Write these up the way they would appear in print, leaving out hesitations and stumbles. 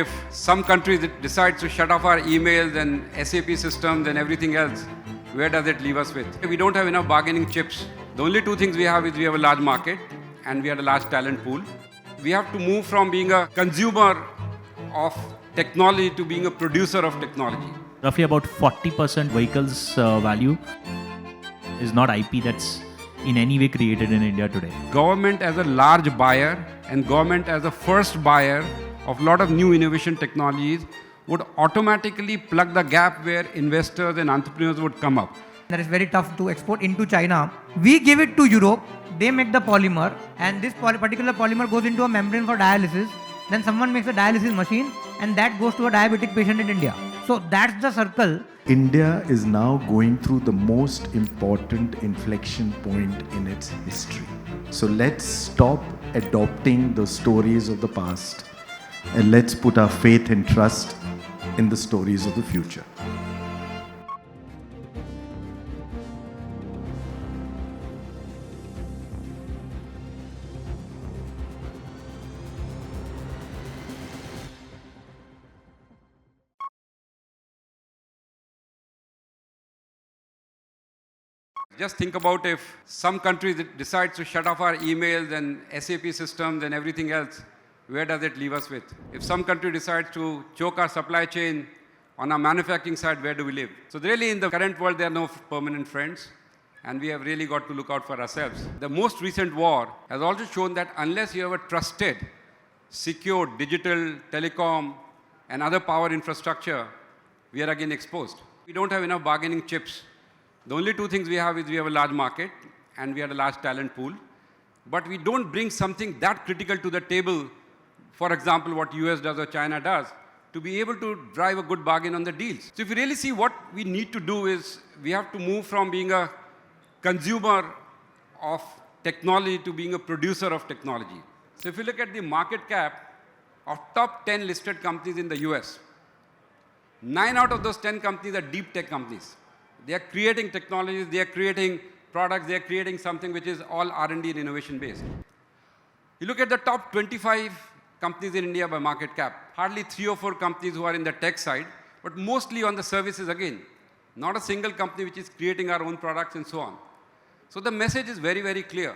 if some country decides to shut off our emails and SAP systems and everything else, where does it leave us with? We don't have enough bargaining chips. The only two things we have is we have a large market and we have a large talent pool. We have to move from being a consumer of technology to being a producer of technology. Roughly about 40% vehicles value is not IP that's in any way created in India today. Government as a large buyer and government as a first buyer of a lot of new innovation technologies would automatically plug the gap where investors and entrepreneurs would come up. That is very tough to export into China. We give it to Europe, they make the polymer, and this particular polymer goes into a membrane for dialysis. Then someone makes a dialysis machine and that goes to a diabetic patient in India. So that's the circle. India is now going through the most important inflection point in its history. So let's stop adopting the stories of the past and let's put our faith and trust in the stories of the future. Just think about if some country decides to shut off our emails and SAP systems and everything else, where does it leave us with? If some country decides to choke our supply chain on our manufacturing side, where do we live? So really in the current world, there are no permanent friends, and we have really got to look out for ourselves. The most recent war has also shown that unless you have a trusted, secure digital, telecom, and other power infrastructure, we are again exposed. We don't have enough bargaining chips. The only two things we have is we have a large market and we have a large talent pool, but we don't bring something that critical to the table, for example, what US does or China does, to be able to drive a good bargain on the deals. So if you really see what we need to do is we have to move from being a consumer of technology to being a producer of technology. So if you look at the market cap of top 10 listed companies in the US, 9 out of those 10 companies are deep tech companies. They are creating technologies, they are creating products, they are creating something which is all R&D and innovation based. You look at the top 25 companies in India by market cap, hardly 3 or 4 companies who are in the tech side, but mostly on the services again. Not a single company which is creating our own products and so on. So the message is very, very clear.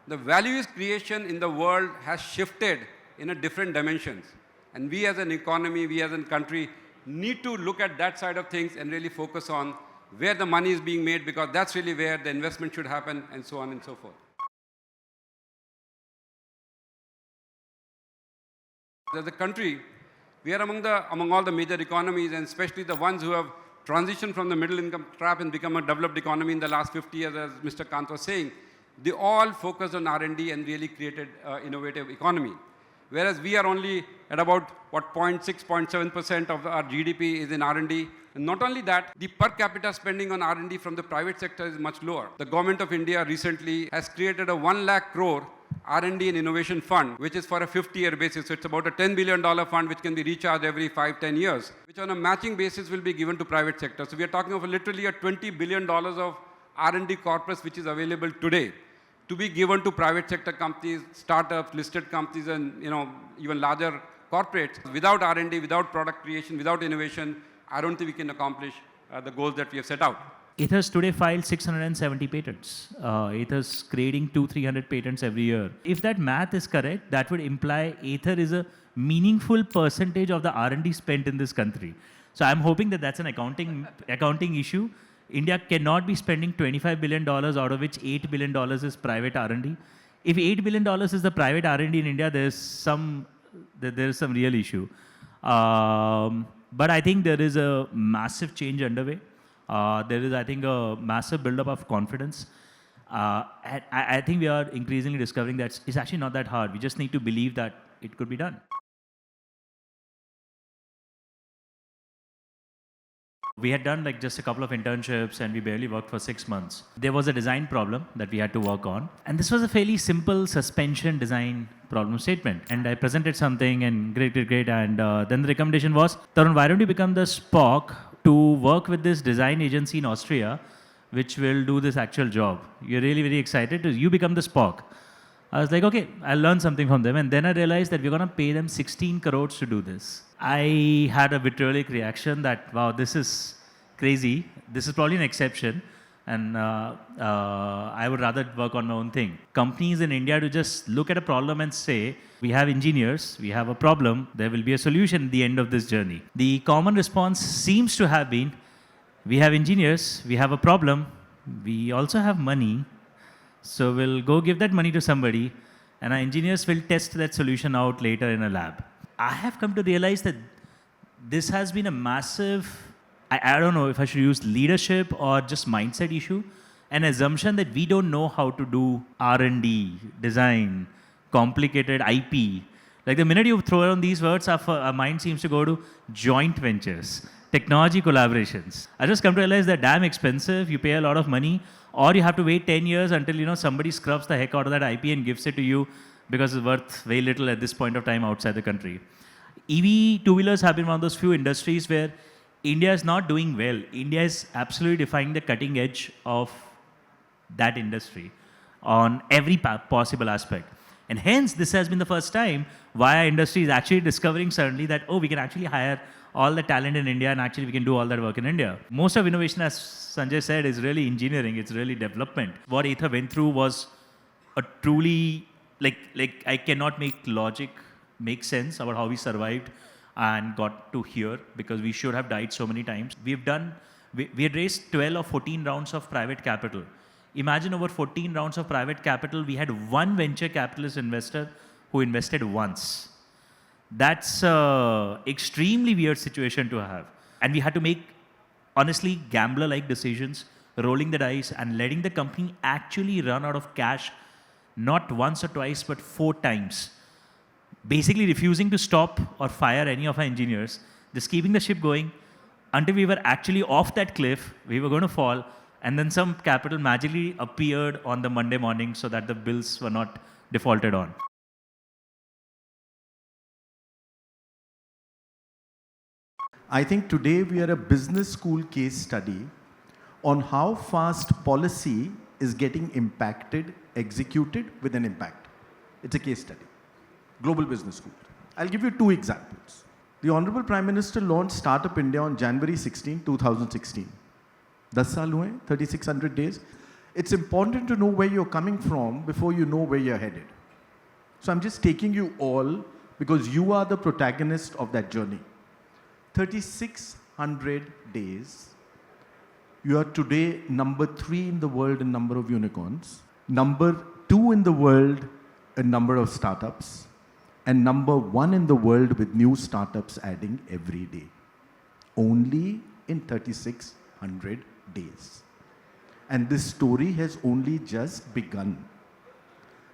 The value creation in the world has shifted in a different dimensions. And we as an economy, we as a country need to look at that side of things and really focus on where the money is being made, because that's really where the investment should happen, and so on and so forth. As a country, we are among all the major economies, and especially the ones who have transitioned from the middle income trap and become a developed economy in the last 50 years, as Mr. Kant was saying. They all focused on R&D and really created innovative economy. Whereas we are only at about 0.6, 0.7% of our GDP is in R&D. And not only that, the per capita spending on R&D from the private sector is much lower. The government of India recently has created a 1 lakh crore R&D and innovation fund, which is for a 50-year basis. So it's about a $10 billion fund which can be recharged every 5-10 years, which on a matching basis will be given to private sector. So we are talking of literally a $20 billion of R&D corpus which is available today to be given to private sector companies, startups, listed companies, and even larger corporates. Without R&D, without product creation, without innovation, I don't think we can accomplish the goals that we have set out. Ather's today filed 670 patents. Ather's creating 200-300 patents every year. If that math is correct, that would imply Ather is a meaningful percentage of the R&D spent in this country. So I'm hoping that that's an accounting issue. India cannot be spending $25 billion, out of which $8 billion is private R&D. If $8 billion is the private R&D in India, there is some real issue. But I think there is a massive change underway. There is, I think, a massive buildup of confidence. I think we are increasingly discovering that it's actually not that hard. We just need to believe that it could be done. We had done just a couple of internships and we barely worked for 6 months. There was a design problem that we had to work on. And this was a fairly simple suspension design problem statement. And I presented something and great. And then the recommendation was, Tarun, why don't you become the Spock to work with this design agency in Austria, which will do this actual job. You're really very excited. You become the Spock. I was like, okay, I'll learn something from them. And then I realized that we're going to pay them 16 crores to do this. I had a vitriolic reaction that, wow, this is crazy. This is probably an exception. And I would rather work on my own thing. Companies in India to just look at a problem and say, we have engineers, we have a problem, there will be a solution at the end of this journey. The common response seems to have been, we have engineers, we have a problem, we also have money, so we'll go give that money to somebody, and our engineers will test that solution out later in a lab. I have come to realize that this has been a massive, I don't know if I should use leadership or just mindset issue, an assumption that we don't know how to do R&D, design, complicated IP. Like the minute you throw around these words, our mind seems to go to joint ventures, technology collaborations. I just come to realize they're damn expensive, you pay a lot of money, or you have to wait 10 years until somebody scrubs the heck out of that IP and gives it to you because it's worth very little at this point of time outside the country. EV two-wheelers have been one of those few industries where India is not doing well. India is absolutely defying the cutting edge of that industry on every possible aspect. And hence, this has been the first time why our industry is actually discovering suddenly that, oh, we can actually hire all the talent in India and actually we can do all that work in India. Most of innovation, as Sanjay said, is really engineering. It's really development. What Ather went through was a truly, like I cannot make logic make sense about how we survived and got to here because we should have died so many times. We had raised 12 or 14 rounds of private capital. Imagine over 14 rounds of private capital, we had one venture capitalist investor who invested once. That's an extremely weird situation to have. And we had to make, honestly, gambler-like decisions, rolling the dice and letting the company actually run out of cash, not once or twice, but 4 times. Basically refusing to stop or fire any of our engineers, just keeping the ship going until we were actually off that cliff, we were going to fall, and then some capital magically appeared on the Monday morning so that the bills were not defaulted on. I think today we are a business school case study on how fast policy is getting impacted, executed with an impact. It's a case study. Global Business School. I'll give you 2 examples. The Honorable Prime Minister launched Startup India on January 16, 2016. 10 saal hue, 3600 days. It's important to know where you're coming from before you know where you're headed. So I'm just taking you all because you are the protagonist of that journey. 3600 days. You are today number 3 in the world in number of unicorns, number 2 in the world in number of startups, and number 1 in the world with new startups adding every day. Only in 3600 days. And this story has only just begun.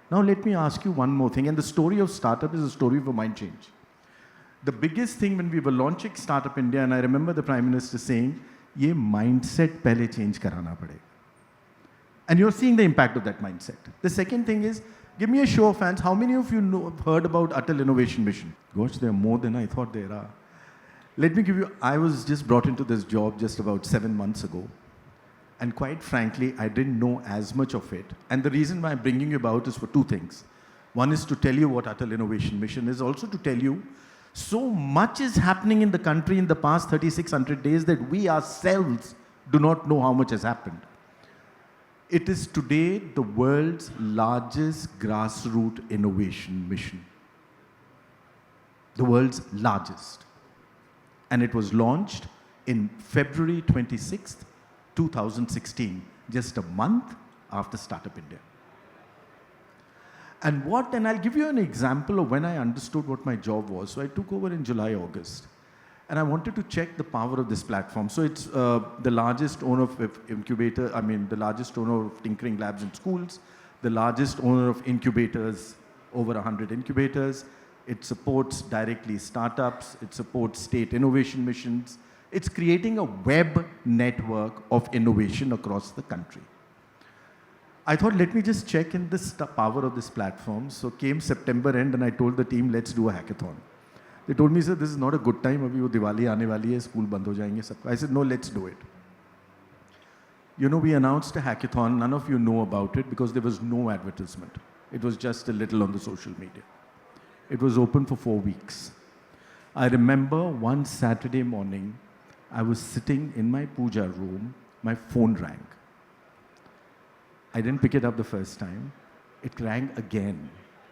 Now let me ask you one more thing, and the story of startup is a story of a mind change. The biggest thing when we were launching Startup India, and I remember the Prime Minister saying, ye mindset pehle change karana padega. And you're seeing the impact of that mindset. The second thing is, give me a show of hands, how many of you have heard about Atal Innovation Mission? Gosh, there are more than I thought there are. Let me give you, I was just brought into this job just about 7 months ago. And quite frankly, I didn't know as much of it. And the reason why I'm bringing you about is for 2 things. One is to tell you what Atal Innovation Mission is, also to tell you so much is happening in the country in the past 3600 days that we ourselves do not know how much has happened. It is today the world's largest grassroots innovation mission. The world's largest. And it was launched in February 26th, 2016, just a month after Startup India. And I'll give you an example of when I understood what my job was. So I took over in July, August. And I wanted to check the power of this platform. So it's the largest owner of the largest owner of tinkering labs in schools, the largest owner of incubators, over 100 incubators. It supports directly startups. It supports state innovation missions. It's creating a web network of innovation across the country. I thought, let me just check in the power of this platform. So came September end and I told the team, let's do a hackathon. They told me, sir, this is not a good time. Abhi wo Diwali aane wali hai, school band ho jayenge sab. I said, no, let's do it. You know, we announced a hackathon. None of you know about it because there was no advertisement. It was just a little on the social media. It was open for 4 weeks. I remember one Saturday morning, I was sitting in my puja room, my phone rang. I didn't pick it up the first time. It rang again.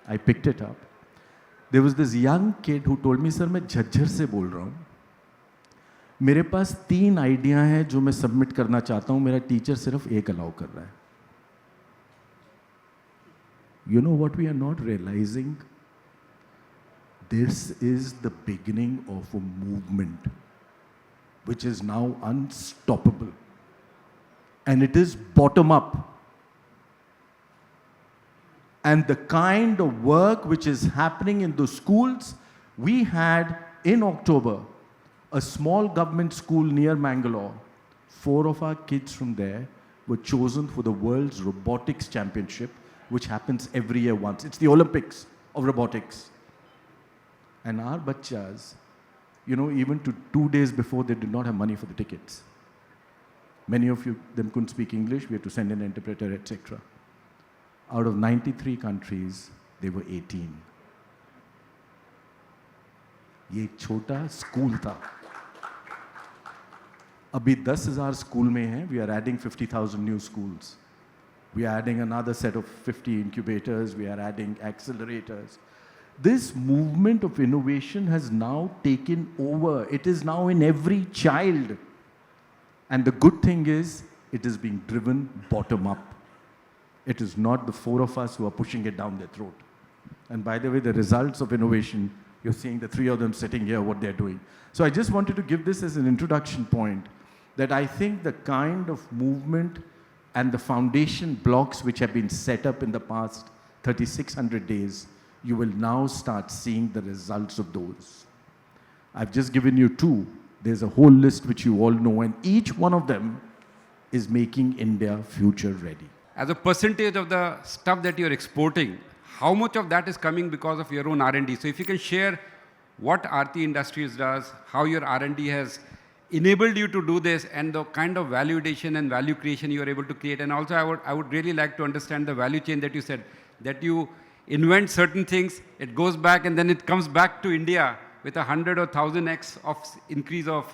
I picked it up. There was this young kid who told me, sir, मैं झज्जर से बोल रहा हूँ. मेरे पास 3 idea हैं जो मैं submit करना चाहता हूँ, मेरा टीचर सिर्फ एक अलाउ कर रहा है. You know what we are not realizing? This is the beginning of a movement which is now unstoppable. And it is bottom up. And the kind of work which is happening in the schools, we had in October a small government school near Mangalore. 4 of our kids from there were chosen for the World's Robotics Championship, which happens every year once. It's the Olympics of robotics. And our bachchas, even to 2 days before, they did not have money for the tickets. Many of them couldn't speak English. We had to send an interpreter, etc. Out of 93 countries, they were 18. ये एक छोटा school था. अभी 10,000 school में हैं. We are adding 50,000 new schools. We are adding another set of 50 incubators. We are adding accelerators. This movement of innovation has now taken over. It is now in every child. And the good thing is, it is being driven bottom up. It is not the 4 of us who are pushing it down their throat. And by the way, the results of innovation, you're seeing the 3 of them sitting here, what they're doing. So I just wanted to give this as an introduction point, that I think the kind of movement and the foundation blocks which have been set up in the past 3,600 days, you will now start seeing the results of those. I've just given you 2. There's a whole list which you all know, and each one of them is making India future ready. As a percentage of the stuff that you're exporting, how much of that is coming because of your own R&D? So if you can share what Aarti Industries does, how your R&D has enabled you to do this, and the kind of value addition and value creation you are able to create. And also I would really like to understand the value chain that you said, that you invent certain things, it goes back, and then it comes back to India with 100 or 1000x of increase of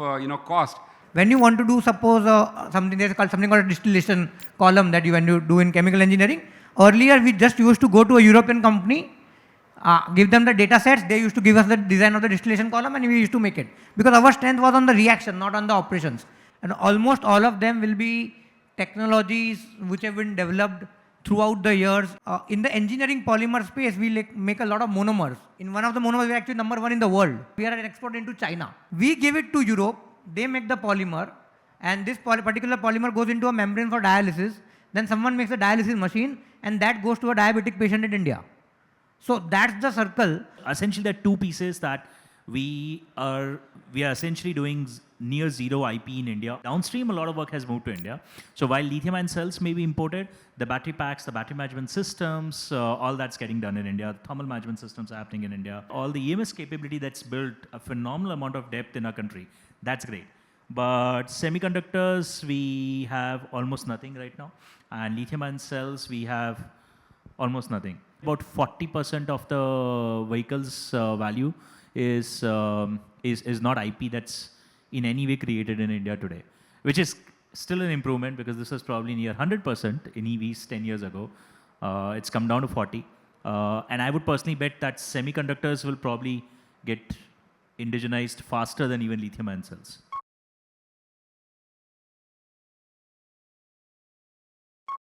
cost. When you want to do, suppose something called a distillation column that when you do in chemical engineering, earlier we just used to go to a European company, give them the data sets, they used to give us the design of the distillation column, and we used to make it. Because our strength was on the reaction, not on the operations. And almost all of them will be technologies which have been developed throughout the years. In the engineering polymer space, we make a lot of monomers. In one of the monomers, we are actually number 1 in the world. We are an export into China. We give it to Europe, they make the polymer, and this particular polymer goes into a membrane for dialysis. Then someone makes a dialysis machine, and that goes to a diabetic patient in India. So that's the circle. Essentially, there are 2 pieces that we are essentially doing near zero IP in India. Downstream, a lot of work has moved to India. So while lithium-ion cells may be imported, the battery packs, the battery management systems, all that's getting done in India. The thermal management systems are happening in India. All the EMS capability that's built a phenomenal amount of depth in our country. That's great. But semiconductors, we have almost nothing right now. And lithium-ion cells, we have almost nothing. About 40% of the vehicle's value is not IP that's in any way created in India today, which is still an improvement because this was probably near 100% in EVs 10 years ago. It's come down to 40. And I would personally bet that semiconductors will probably get indigenized faster than even lithium-ion cells.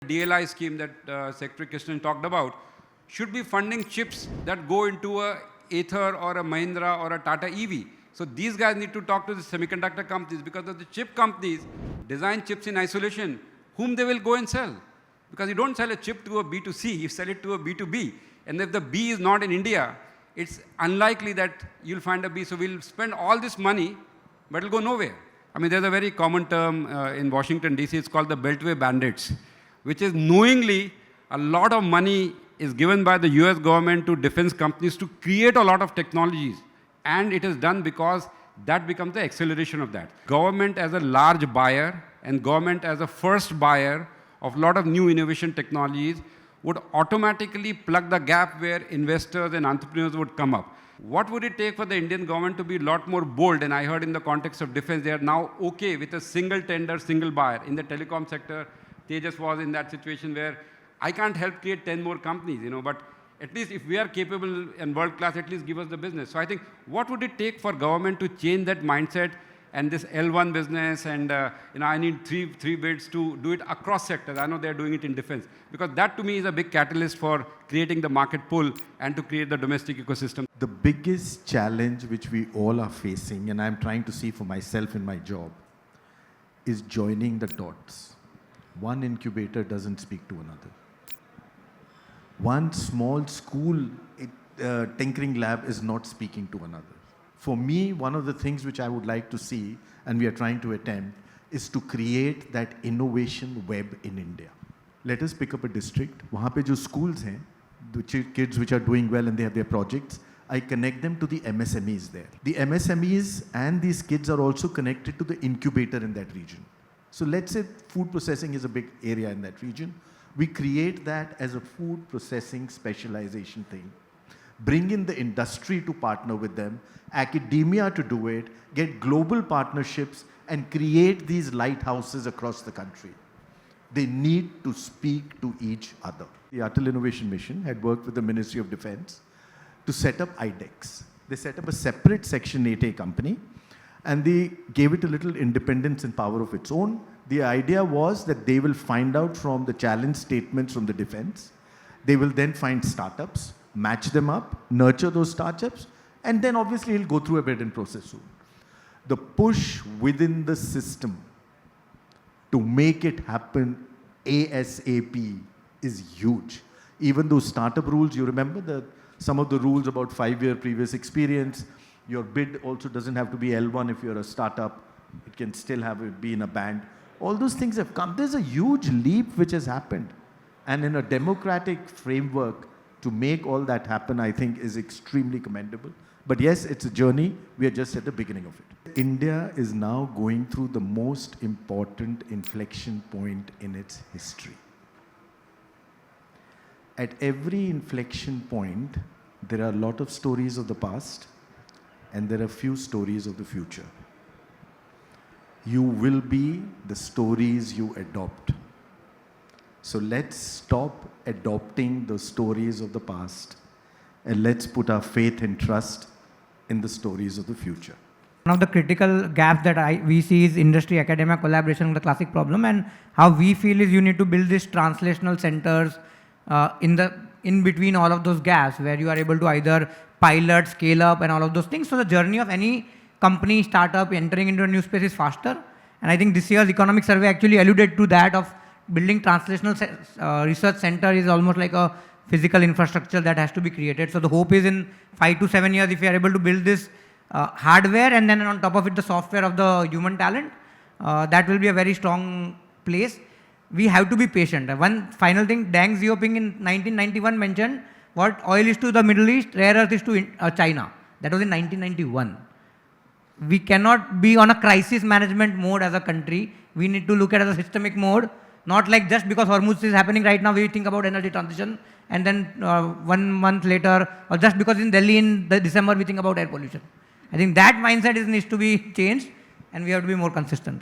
DLI scheme that Secretary Krishnan talked about should be funding chips that go into a Ather or a Mahindra or a Tata EV. So these guys need to talk to the semiconductor companies, because of the chip companies design chips in isolation, whom they will go and sell. Because you don't sell a chip to a B2C, you sell it to a B2B. And if the B is not in India, it's unlikely that you'll find a B. So we'll spend all this money, but it'll go nowhere. I mean, there's a very common term in Washington, D.C., it's called the Beltway Bandits, which is knowingly a lot of money is given by the US government to defense companies to create a lot of technologies. And it is done because that becomes the acceleration of that. Government as a large buyer and government as a first buyer of a lot of new innovation technologies would automatically plug the gap where investors and entrepreneurs would come up. What would it take for the Indian government to be a lot more bold? And I heard in the context of defense, they are now okay with a single tender, single buyer. In the telecom sector, Tejas was in that situation where I can't help create 10 more companies, but at least if we are capable and world class, at least give us the business. So I think what would it take for government to change that mindset and this L1 business and I need three bids to do it across sectors. I know they're doing it in defense because that to me is a big catalyst for creating the market pull and to create the domestic ecosystem. The biggest challenge which we all are facing, and I'm trying to see for myself in my job, is joining the dots. One incubator doesn't speak to another. One small school tinkering lab is not speaking to another. For me, one of the things which I would like to see, and we are trying to attempt, is to create that innovation web in India. Let us pick up a district. Wahan pe jo schools hain, the kids which are doing well and they have their projects, I connect them to the MSMEs there. The MSMEs and these kids are also connected to the incubator in that region. So let's say food processing is a big area in that region. We create that as a food processing specialization thing. Bring in the industry to partner with them, academia to do it, get global partnerships and create these lighthouses across the country. They need to speak to each other. The Atal Innovation Mission had worked with the Ministry of Defense to set up IDEX. They set up a separate Section 8A company and they gave it a little independence and power of its own. The idea was that they will find out from the challenge statements from the defense. They will then find startups, match them up, nurture those startups, and then obviously he'll go through a bidding process soon. The push within the system to make it happen ASAP is huge. Even those startup rules, you remember some of the rules about 5-year previous experience. Your bid also doesn't have to be L1 if you're a startup. It can still be in a band. All those things have come. There's a huge leap which has happened. And in a democratic framework, to make all that happen, I think is extremely commendable. But yes, it's a journey. We are just at the beginning of it. India is now going through the most important inflection point in its history. At every inflection point, there are a lot of stories of the past and there are few stories of the future. You will be the stories you adopt. So let's stop adopting the stories of the past and let's put our faith and trust in the stories of the future. One of the critical gaps that we see is industry-academia collaboration, the classic problem, and how we feel is you need to build these translational centers in between all of those gaps where you are able to either pilot, scale up and all of those things. So the journey of any company, startup entering into a new space is faster. And I think this year's economic survey actually alluded to that of building translational research center is almost like a physical infrastructure that has to be created. So the hope is in 5 to 7 years, if we are able to build this hardware and then on top of it the software of the human talent, that will be a very strong place. We have to be patient. One final thing, Deng Xiaoping in 1991 mentioned what oil is to the Middle East, rare earth is to China. That was in 1991. We cannot be on a crisis management mode as a country. We need to look at it as a systemic mode, not like just because Hormuz is happening right now, we think about energy transition, and then 1 month later, or just because in Delhi in December, we think about air pollution. I think that mindset needs to be changed, and we have to be more consistent.